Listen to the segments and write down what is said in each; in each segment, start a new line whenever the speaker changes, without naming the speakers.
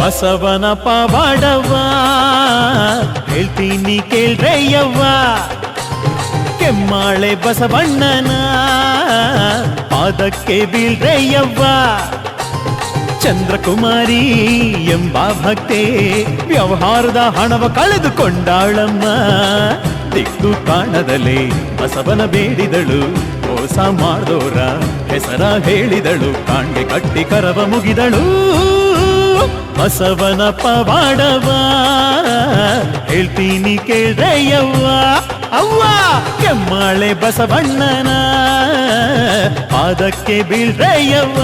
ಬಸವನ ಪವಾಡವ್ವ ಹೇಳ್ತೀನಿ ಕೇಳ್ರಯ್ಯವ್ವ. ಕೆಮ್ಮಾಳೆ ಬಸವಣ್ಣನ ಪಾದಕ್ಕೆ ಬೀಳ್ರಯ್ಯವ್ವ. ಚಂದ್ರಕುಮಾರಿ ಎಂಬ ಭಕ್ತೆ ವ್ಯವಹಾರದ ಹಣವ ಕಳೆದುಕೊಂಡಾಳಮ್ಮ. ದಿಕ್ಕು ಕಾಣದಲೇ ಬಸವನ ಬೇಡಿದಳು, ಮೋಸ ಮಾಡ್ದೋರ ಹೆಸರ ಹೇಳಿದಳು. ಕಾಂಡೆ ಕಟ್ಟಿ ಕರವ ಮುಗಿದಳು. ಬಸವನ ಪವಾಡವ ಹೇಳ್ತೀನಿ ಕೇಳ್ರಯ್ಯವ್ವ. ಅವ್ವ ಕೆಮ್ಮಾಳೆ ಬಸವಣ್ಣನ ಪಾದಕ್ಕೆ ಬೀಳ್ರಯ್ಯವ್ವ.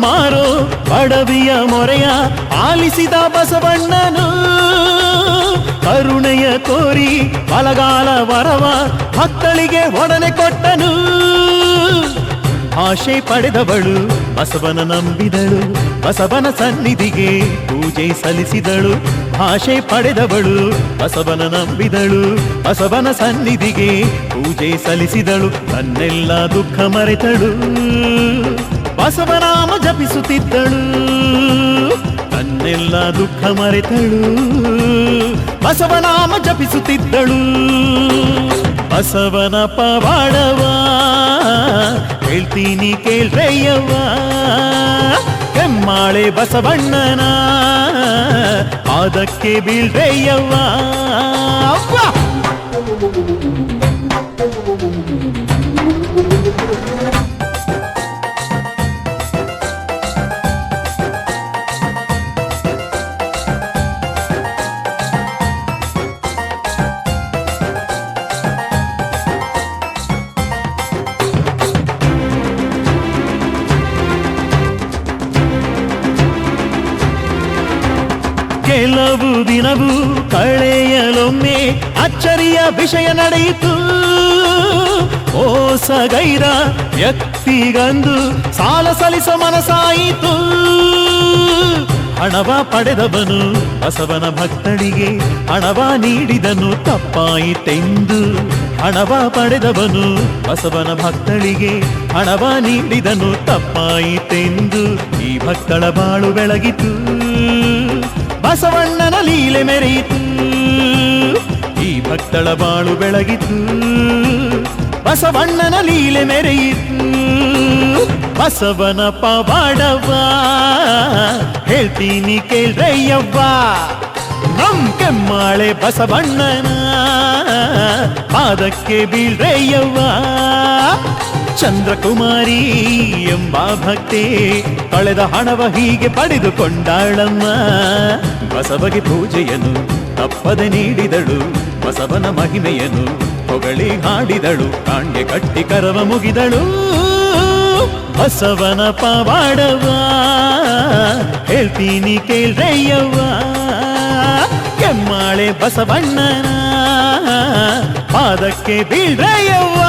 ಮಾರೋ ಬಡವಿಯ ಮೊರೆಯ ಆಲಿಸಿದ ಬಸವಣ್ಣನು. ಕರುಣೆಯ ಕೋರಿ ಬಲಗಾಲ ವರವ ಭಕ್ತಳಿಗೆ ಒಡನೆ ಕೊಟ್ಟನು. ಆಶೆ ಪಡೆದವಳು ಬಸವನ ನಂಬಿದಳು, ಬಸವನ ಸನ್ನಿಧಿಗೆ ಪೂಜೆ ಸಲ್ಲಿಸಿದಳು. ಆಶೆ ಪಡೆದವಳು ಬಸವನ ನಂಬಿದಳು, ಬಸವನ ಸನ್ನಿಧಿಗೆ ಪೂಜೆ ಸಲ್ಲಿಸಿದಳು. ತನ್ನೆಲ್ಲ ದುಃಖ ಮರೆತಳು, ಬಸವನಾಮ ಜಪಿಸುತ್ತಿದ್ದಳು. ತನ್ನೆಲ್ಲ ದುಃಖ ಮರೆತಳು, ಬಸವನಾಮ ಜಪಿಸುತ್ತಿದ್ದಳು. ಬಸವನ ಪವಾಡವ ಹೇಳ್ತೀನಿ ಕೇಳ್ರಯ್ಯವ್ವ. ಕೆಮ್ಮಾಳೆ ಬಸವಣ್ಣನ ಪಾದಕ್ಕೆ ಬೀಳ್ರಯ್ಯವ್ವ. ಅವ್ವ ಕೆಲವು ದಿನವೂ ಕಳೆಯಲೊಮ್ಮೆ ಅಚ್ಚರಿಯ ವಿಷಯ ನಡೆಯಿತು. ಮೋಸಗೈರ ವ್ಯಕ್ತಿಗಂದು ಸಾಲ ಸಲ್ಲಿಸ ಮನಸಾಯಿತು. ಹಣವ ಪಡೆದವನು ಬಸವನ ಭಕ್ತಳಿಗೆ ಹಣವ ನೀಡಿದನು ತಪ್ಪಾಯಿತೆಂದು. ಹಣವ ಪಡೆದವನು ಬಸವನ ಭಕ್ತಳಿಗೆ ಹಣವ ನೀಡಿದನು ತಪ್ಪಾಯಿತೆಂದು. ಈ ಭಕ್ತಳ ಬಾಳು ಬೆಳಗಿತು, ಬಸವಣ್ಣನ ಲೀಲೆ ಮೆರೆಯಿತು. ಈ ಭಕ್ತಳ ಬಾಳು ಬೆಳಗಿತು, ಬಸವಣ್ಣನ ಲೀಲೆ ಮೆರೆಯಿತು. ಬಸವನ ಪವಾಡವ ಹೇಳ್ತೀನಿ ಕೇಳ್ರಯ್ಯವ್ವ. ನಮ್ ಕೆಮ್ಮಾಳೆ ಬಸವಣ್ಣನ ಪಾದಕ್ಕೆ ಬೀಳ್ರಯ್ಯವ್ವ. ಚಂದ್ರಕುಮಾರಿ ಎಂಬ ಭಕ್ತೆ ಕಳೆದ ಹಣವ ಹೀಗೆ ಪಡೆದುಕೊಂಡಾಳಮ್ಮ. ಬಸವಗೆ ಪೂಜೆಯನ್ನು ತಪ್ಪದೆ ನೀಡಿದಳು, ಬಸವನ ಮಹಿಮೆಯನ್ನು ಹೊಗಳಿ ಹಾಡಿದಳು. ಕಾಂಡೆ ಕಟ್ಟಿ ಕರವ ಮುಗಿದಳು. ಬಸವನ ಪವಾಡವ ಹೇಳ್ತೀನಿ ಕೇಳ್ರಯ್ಯವ್ವ. ಕೆಮ್ಮಾಳೆ ಬಸವಣ್ಣನ ಪಾದಕ್ಕೆ ಬೀಳ್ರಯ್ಯವ್ವ.